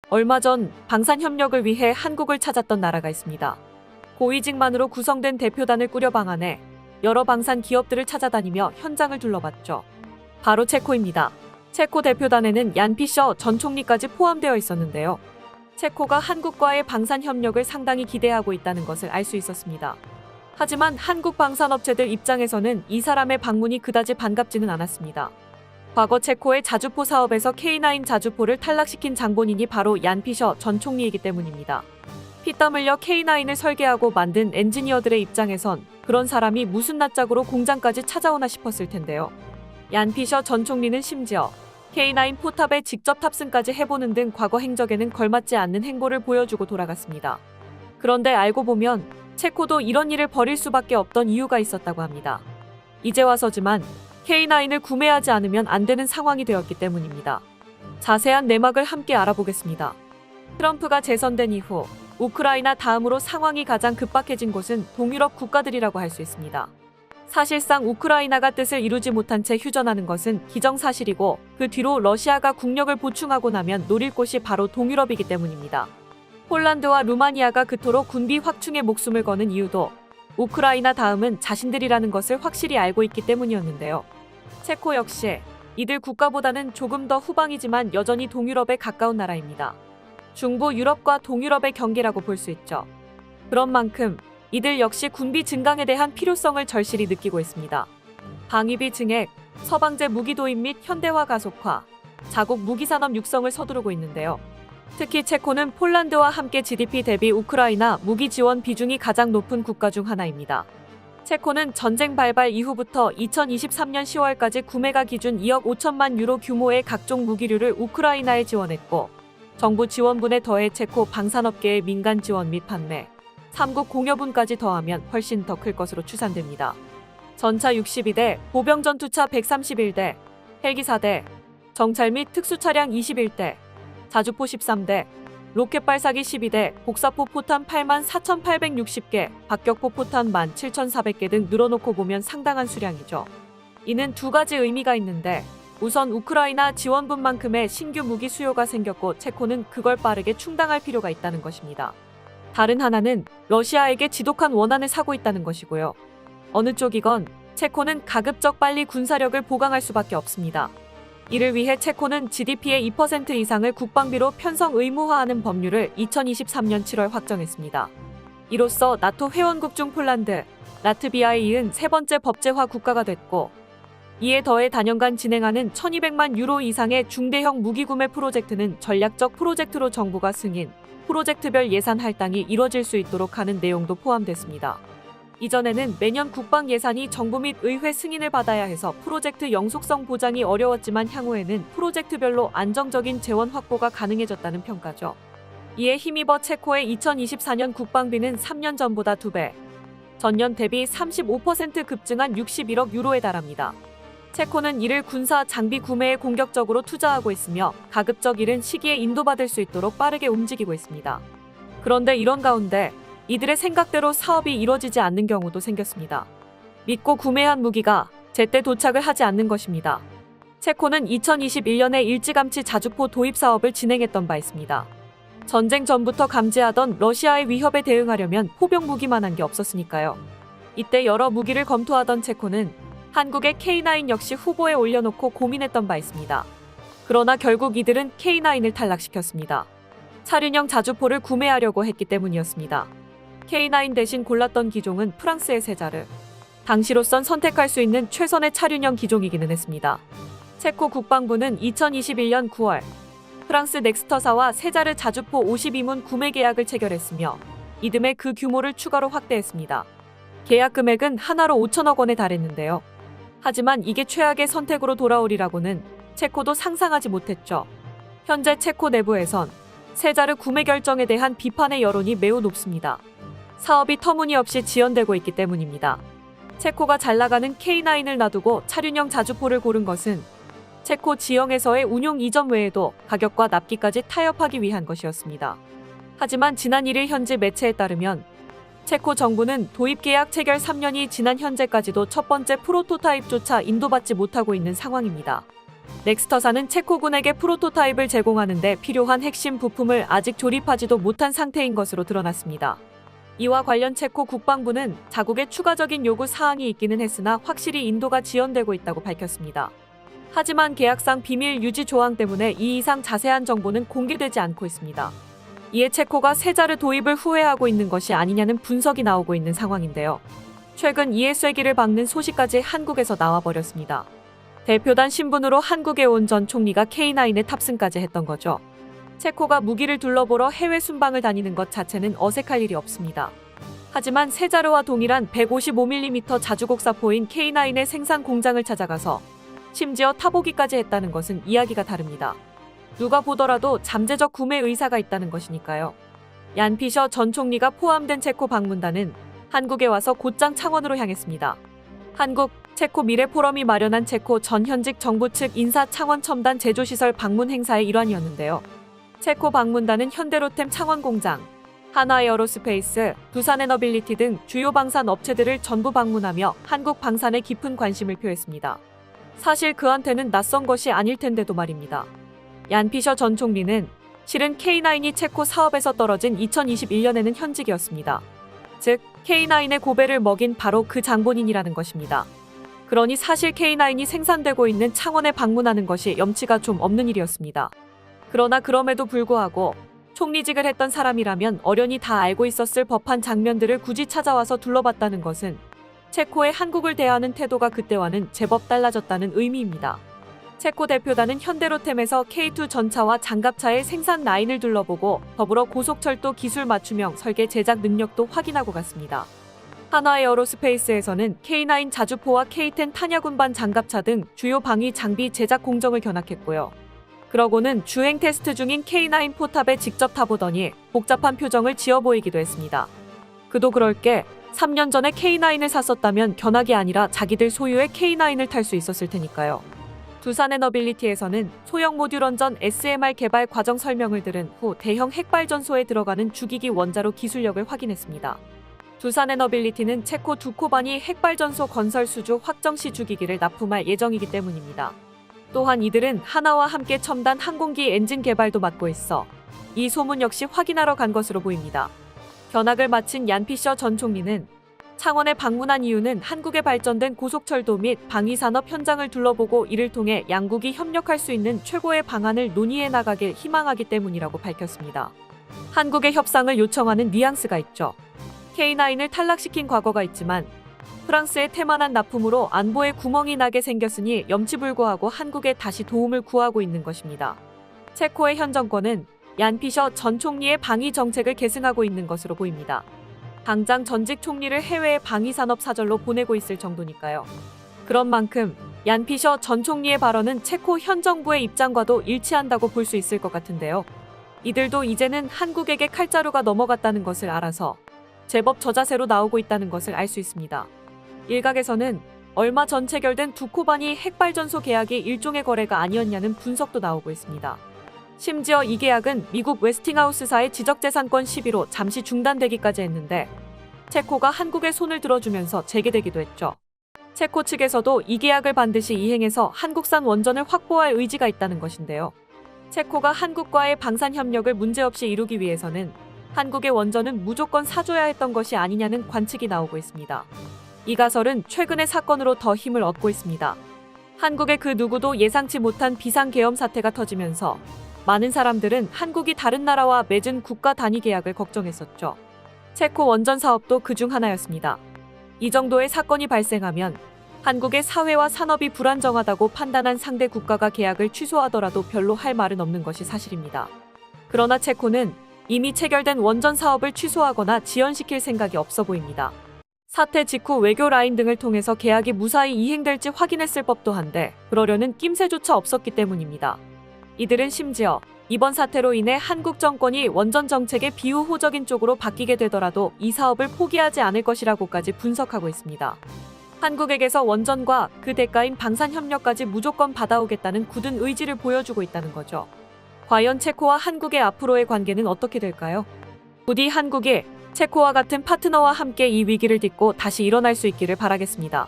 얼마 전 방산 협력을 위해 한국을 찾았던 나라가 있습니다. 고위직만으로 구성된 대표단을 꾸려 방한해 여러 방산 기업들을 찾아다니며 현장을 둘러봤죠. 바로 체코입니다. 체코 대표단에는 얀 피셔 전 총리까지 포함되어 있었는데요. 체코가 한국과의 방산 협력을 상당히 기대하고 있다는 것을 알 수 있었습니다. 하지만 한국 방산업체들 입장에서는 이 사람의 방문이 그다지 반갑지는 않았습니다. 과거 체코의 자주포 사업에서 K9 자주포를 탈락시킨 장본인이 바로 얀 피셔 전 총리이기 때문입니다. 피땀 흘려 K9을 설계하고 만든 엔지니어들의 입장에선 그런 사람이 무슨 낯짝으로 공장까지 찾아오나 싶었을 텐데요. 얀 피셔 전 총리는 심지어 K9 포탑에 직접 탑승까지 해보는 등 과거 행적에는 걸맞지 않는 행보를 보여주고 돌아갔습니다. 그런데 알고 보면 체코도 이런 일을 벌일 수밖에 없던 이유가 있었다고 합니다. 이제 와서지만 K9을 구매하지 않으면 안 되는 상황이 되었기 때문입니다. 자세한 내막을 함께 알아보겠습니다. 트럼프가 재선된 이후 우크라이나 다음으로 상황이 가장 급박해진 곳은 동유럽 국가들이라고 할 수 있습니다. 사실상 우크라이나가 뜻을 이루지 못한 채 휴전하는 것은 기정사실이고 그 뒤로 러시아가 국력을 보충하고 나면 노릴 곳이 바로 동유럽이기 때문입니다. 폴란드와 루마니아가 그토록 군비 확충에 목숨을 거는 이유도 우크라이나 다음은 자신들이라는 것을 확실히 알고 있기 때문이었는데요. 체코 역시 이들 국가보다는 조금 더 후방이지만 여전히 동유럽에 가까운 나라입니다. 중부 유럽과 동유럽의 경계라고 볼 수 있죠. 그런 만큼 이들 역시 군비 증강에 대한 필요성을 절실히 느끼고 있습니다. 방위비 증액, 서방제 무기 도입 및 현대화 가속화, 자국 무기산업 육성을 서두르고 있는데요. 특히 체코는 폴란드와 함께 GDP 대비 우크라이나 무기 지원 비중이 가장 높은 국가 중 하나입니다. 체코는 전쟁 발발 이후부터 2023년 10월까지 구매가 기준 2억 5천만 유로 규모의 각종 무기류를 우크라이나에 지원했고 정부 지원분에 더해 체코 방산업계의 민간 지원 및 판매, 3국 공여분까지 더하면 훨씬 더 클 것으로 추산됩니다. 전차 62대, 보병 전투차 131대, 헬기 4대, 정찰 및 특수차량 21대, 자주포 13대, 로켓 발사기 12대, 복사포 포탄 84,860개, 박격포 포탄 17,400개 등 늘어놓고 보면 상당한 수량이죠. 이는 두 가지 의미가 있는데 우선 우크라이나 지원분만큼의 신규 무기 수요가 생겼고 체코는 그걸 빠르게 충당할 필요가 있다는 것입니다. 다른 하나는 러시아에게 지독한 원한을 사고 있다는 것이고요. 어느 쪽이건 체코는 가급적 빨리 군사력을 보강할 수밖에 없습니다. 이를 위해 체코는 GDP의 2% 이상을 국방비로 편성 의무화하는 법률을 2023년 7월 확정했습니다. 이로써 나토 회원국 중 폴란드, 라트비아에 이은 세 번째 법제화 국가가 됐고 이에 더해 단연간 진행하는 1200만 유로 이상의 중대형 무기 구매 프로젝트는 전략적 프로젝트로 정부가 승인, 프로젝트별 예산 할당이 이뤄질 수 있도록 하는 내용도 포함됐습니다. 이전에는 매년 국방 예산이 정부 및 의회 승인을 받아야 해서 프로젝트 영속성 보장이 어려웠지만 향후에는 프로젝트별로 안정적인 재원 확보가 가능해졌다는 평가죠. 이에 힘입어 체코의 2024년 국방비는 3년 전보다 2배, 전년 대비 35% 급증한 61억 유로에 달합니다. 체코는 이를 군사 장비 구매에 공격적으로 투자하고 있으며 가급적 이른 시기에 인도받을 수 있도록 빠르게 움직이고 있습니다. 그런데 이런 가운데 이들의 생각대로 사업이 이뤄지지 않는 경우도 생겼습니다. 믿고 구매한 무기가 제때 도착을 하지 않는 것입니다. 체코는 2021년에 일찌감치 자주포 도입 사업을 진행했던 바 있습니다. 전쟁 전부터 감지하던 러시아의 위협에 대응하려면 포병 무기만 한 게 없었으니까요. 이때 여러 무기를 검토하던 체코는 한국의 K9 역시 후보에 올려놓고 고민했던 바 있습니다. 그러나 결국 이들은 K9을 탈락시켰습니다. 차륜형 자주포를 구매하려고 했기 때문이었습니다. K9 대신 골랐던 기종은 프랑스의 세자르. 당시로선 선택할 수 있는 최선의 차륜형 기종이기는 했습니다. 체코 국방부는 2021년 9월 프랑스 넥스터사와 세자르 자주포 52문 구매 계약을 체결했으며 이듬해 그 규모를 추가로 확대했습니다. 계약 금액은 하나로 5천억 원에 달했는데요. 하지만 이게 최악의 선택으로 돌아오리라고는 체코도 상상하지 못했죠. 현재 체코 내부에선 세자르 구매 결정에 대한 비판의 여론이 매우 높습니다. 사업이 터무니없이 지연되고 있기 때문입니다. 체코가 잘나가는 K9을 놔두고 차륜형 자주포를 고른 것은 체코 지형에서의 운용 이전 외에도 가격과 납기까지 타협하기 위한 것이었습니다. 하지만 지난 1일 현지 매체에 따르면 체코 정부는 도입 계약 체결 3년이 지난 현재까지도 첫 번째 프로토타입조차 인도받지 못하고 있는 상황입니다. 넥스터사는 체코군에게 프로토타입을 제공하는데 필요한 핵심 부품을 아직 조립하지도 못한 상태인 것으로 드러났습니다. 이와 관련 체코 국방부는 자국의 추가적인 요구 사항이 있기는 했으나 확실히 인도가 지연되고 있다고 밝혔습니다. 하지만 계약상 비밀 유지 조항 때문에 이 이상 자세한 정보는 공개되지 않고 있습니다. 이에 체코가 세자르 도입을 후회하고 있는 것이 아니냐는 분석이 나오고 있는 상황인데요. 최근 이에 쐐기를 박는 소식까지 한국에서 나와버렸습니다. 대표단 신분으로 한국에 온 전 총리가 K9에 탑승까지 했던 거죠. 체코가 무기를 둘러보러 해외 순방을 다니는 것 자체는 어색할 일이 없습니다. 하지만 세자르와 동일한 155mm 자주곡사포인 K9의 생산 공장을 찾아가서 심지어 타보기까지 했다는 것은 이야기가 다릅니다. 누가 보더라도 잠재적 구매 의사가 있다는 것이니까요. 얀 피셔 전 총리가 포함된 체코 방문단은 한국에 와서 곧장 창원으로 향했습니다. 한국 체코 미래 포럼이 마련한 체코 전 현직 정부 측 인사 창원 첨단 제조시설 방문 행사의 일환이었는데요. 체코 방문단은 현대로템 창원 공장, 하나에어로스페이스, 두산에너빌리티 등 주요 방산 업체들을 전부 방문하며 한국 방산에 깊은 관심을 표했습니다. 사실 그한테는 낯선 것이 아닐 텐데도 말입니다. 얀 피셔 전 총리는 실은 K9이 체코 사업에서 떨어진 2021년에는 현직이었습니다. 즉 K9의 고배를 먹인 바로 그 장본인이라는 것입니다. 그러니 사실 K9이 생산되고 있는 창원에 방문하는 것이 염치가 좀 없는 일이었습니다. 그러나 그럼에도 불구하고 총리직을 했던 사람이라면 어련히 다 알고 있었을 법한 장면들을 굳이 찾아와서 둘러봤다는 것은 체코의 한국을 대하는 태도가 그때와는 제법 달라졌다는 의미입니다. 체코 대표단은 현대로템에서 K2 전차와 장갑차의 생산 라인을 둘러보고 더불어 고속철도 기술 맞춤형 설계 제작 능력도 확인하고 갔습니다. 하나에어로스페이스에서는 K9 자주포와 K10 탄약운반 장갑차 등 주요 방위 장비 제작 공정을 견학했고요. 그러고는 주행 테스트 중인 K9 포탑에 직접 타보더니 복잡한 표정을 지어 보이기도 했습니다. 그도 그럴 게 3년 전에 K9을 샀었다면 견학이 아니라 자기들 소유의 K9을 탈 수 있었을 테니까요. 두산에너빌리티에서는 소형 모듈 원전 SMR 개발 과정 설명을 들은 후 대형 핵발전소에 들어가는 주기기 원자로 기술력을 확인했습니다. 두산에너빌리티는 체코 두코바니 핵발전소 건설 수주 확정 시 주기기를 납품할 예정이기 때문입니다. 또한 이들은 하나와 함께 첨단 항공기 엔진 개발도 맡고 있어 이 소문 역시 확인하러 간 것으로 보입니다. 견학을 마친 얀 피셔 전 총리는 창원에 방문한 이유는 한국에 발전된 고속철도 및 방위산업 현장을 둘러보고 이를 통해 양국이 협력할 수 있는 최고의 방안을 논의해 나가길 희망하기 때문이라고 밝혔습니다. 한국의 협상을 요청하는 뉘앙스가 있죠. K9을 탈락시킨 과거가 있지만 프랑스의 태만한 납품으로 안보에 구멍이 나게 생겼으니 염치불구하고 한국에 다시 도움을 구하고 있는 것입니다. 체코의 현 정권은 얀 피셔 전 총리의 방위 정책을 계승하고 있는 것으로 보입니다. 당장 전직 총리를 해외의 방위산업 사절로 보내고 있을 정도니까요. 그런 만큼 얀 피셔 전 총리의 발언은 체코 현 정부의 입장과도 일치한다고 볼 수 있을 것 같은데요. 이들도 이제는 한국에게 칼자루가 넘어갔다는 것을 알아서 제법 저자세로 나오고 있다는 것을 알 수 있습니다. 일각에서는 얼마 전 체결된 두코바니 핵발전소 계약이 일종의 거래가 아니었냐는 분석도 나오고 있습니다. 심지어 이 계약은 미국 웨스팅하우스사의 지적재산권 시비로 잠시 중단되기까지 했는데 체코가 한국에 손을 들어주면서 재개되기도 했죠. 체코 측에서도 이 계약을 반드시 이행해서 한국산 원전을 확보할 의지가 있다는 것인데요. 체코가 한국과의 방산 협력을 문제없이 이루기 위해서는 한국의 원전은 무조건 사줘야 했던 것이 아니냐는 관측이 나오고 있습니다. 이 가설은 최근의 사건으로 더 힘을 얻고 있습니다. 한국의 그 누구도 예상치 못한 비상계엄 사태가 터지면서 많은 사람들은 한국이 다른 나라와 맺은 국가 단위 계약을 걱정했었죠. 체코 원전 사업도 그중 하나였습니다. 이 정도의 사건이 발생하면 한국의 사회와 산업이 불안정하다고 판단한 상대 국가가 계약을 취소하더라도 별로 할 말은 없는 것이 사실입니다. 그러나 체코는 이미 체결된 원전 사업을 취소하거나 지연시킬 생각이 없어 보입니다. 사태 직후 외교 라인 등을 통해서 계약이 무사히 이행될지 확인했을 법도 한데 그러려는 낌새조차 없었기 때문입니다. 이들은 심지어 이번 사태로 인해 한국 정권이 원전 정책의 비우호적인 쪽으로 바뀌게 되더라도 이 사업을 포기하지 않을 것이라고까지 분석하고 있습니다. 한국에게서 원전과 그 대가인 방산협력까지 무조건 받아오겠다는 굳은 의지를 보여주고 있다는 거죠. 과연 체코와 한국의 앞으로의 관계는 어떻게 될까요? 부디 한국이 체코와 같은 파트너와 함께 이 위기를 딛고 다시 일어날 수 있기를 바라겠습니다.